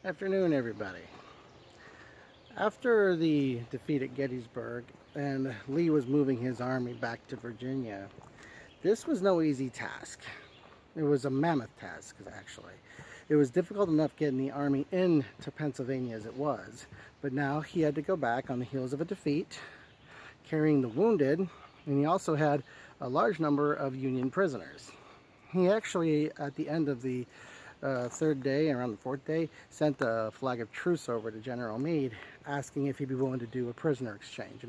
Afternoon, everybody. After the defeat at Gettysburg and Lee was moving his army back to Virginia, this was no easy task. It was a mammoth task, actually. It was difficult enough getting the army into Pennsylvania as it was, but now he had to go back on the heels of a defeat, carrying the wounded, and he also had a large number of Union prisoners. He actually, at the end of the third day, around the fourth day, sent a flag of truce over to General Meade, asking if he'd be willing to do a prisoner exchange,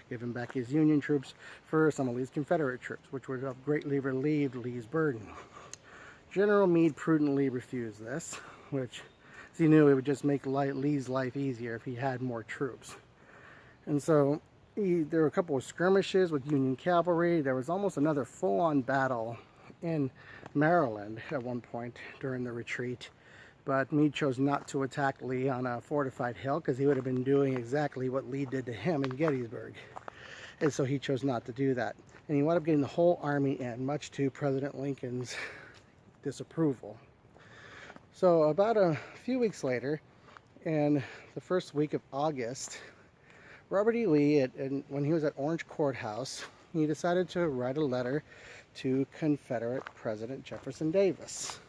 give him back his Union troops for some of Lee's Confederate troops, which would have greatly relieved Lee's burden. General Meade prudently refused this, which he knew it would just make Lee's life easier if he had more troops. And so there were a couple of skirmishes with Union cavalry. There was almost another full-on battle in Maryland at one point during the retreat, but Meade chose not to attack Lee on a fortified hill because he would have been doing exactly what Lee did to him in Gettysburg, and so he chose not to do that, and he wound up getting the whole army in, much to President Lincoln's disapproval. So about a few weeks later, in the first week of August, Robert E. Lee, when he was at Orange Courthouse, he decided to write a letter to Confederate President Jefferson Davis.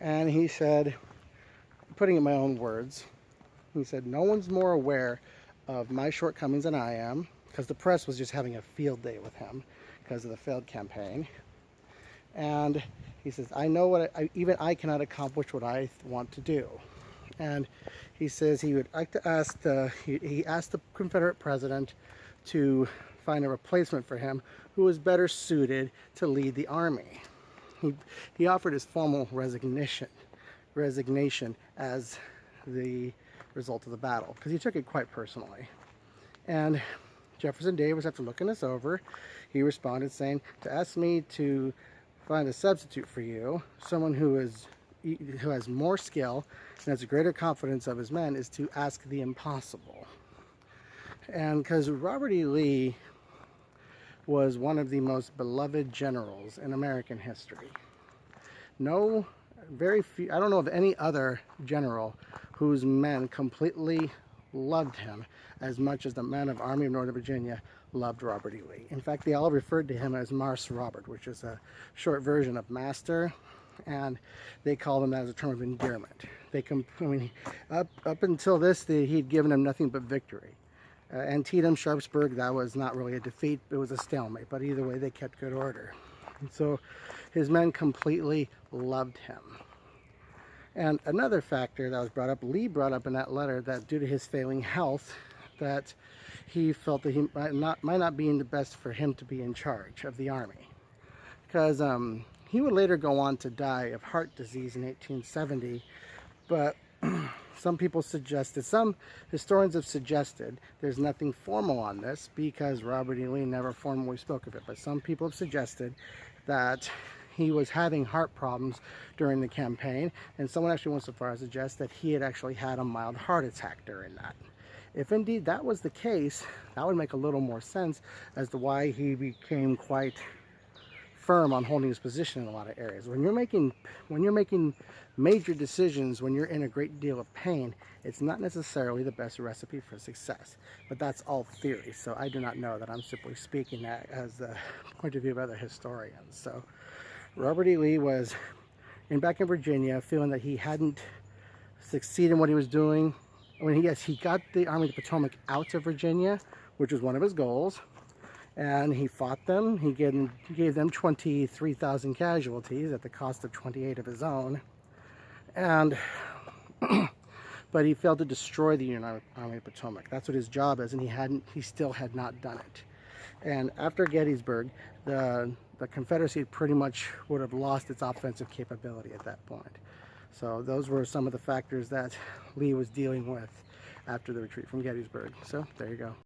And he said, putting it in my own words, he said, "No one's more aware of my shortcomings than I am," because the press was just having a field day with him because of the failed campaign. And he says, "I know even I cannot accomplish what I want to do." And he says he would like to ask he asked the Confederate president to find a replacement for him who was better suited to lead the army. He offered his formal resignation as the result of the battle, because he took it quite personally. And Jefferson Davis, after looking this over, he responded saying, "To ask me to find a substitute for you, someone who has more skill and has a greater confidence of his men, is to ask the impossible." And because Robert E. Lee was one of the most beloved generals in American history. Very few, I don't know of any other general whose men completely loved him as much as the men of Army of Northern Virginia loved Robert E. Lee. In fact, they all referred to him as Marse Robert, which is a short version of Master, and they called him that as a term of endearment. Up until this, he'd given them nothing but victory. Antietam, Sharpsburg, that was not really a defeat, it was a stalemate, but either way they kept good order. And so his men completely loved him. And another factor that was brought up, Lee brought up in that letter, that due to his failing health, that he felt that he might not be in the best for him to be in charge of the army. Because he would later go on to die of heart disease in 1870, but some historians have suggested, there's nothing formal on this because Robert E. Lee never formally spoke of it, but some people have suggested that he was having heart problems during the campaign, and someone actually went so far as to suggest that he had actually had a mild heart attack during that. If indeed that was the case, that would make a little more sense as to why he became quite firm on holding his position in a lot of areas. When you're making major decisions, when you're in a great deal of pain, it's not necessarily the best recipe for success. But that's all theory, so I do not know that. I'm simply speaking that as the point of view of other historians. So Robert E. Lee was back in Virginia, feeling that he hadn't succeeded in what he was doing. Yes, he got the Army of the Potomac out of Virginia, which was one of his goals. And he fought them. He gave them 23,000 casualties at the cost of 28 of his own. And but he failed to destroy the Union Army of the Potomac. That's what his job is, and he still had not done it. And after Gettysburg, the Confederacy pretty much would have lost its offensive capability at that point. So those were some of the factors that Lee was dealing with after the retreat from Gettysburg. So there you go.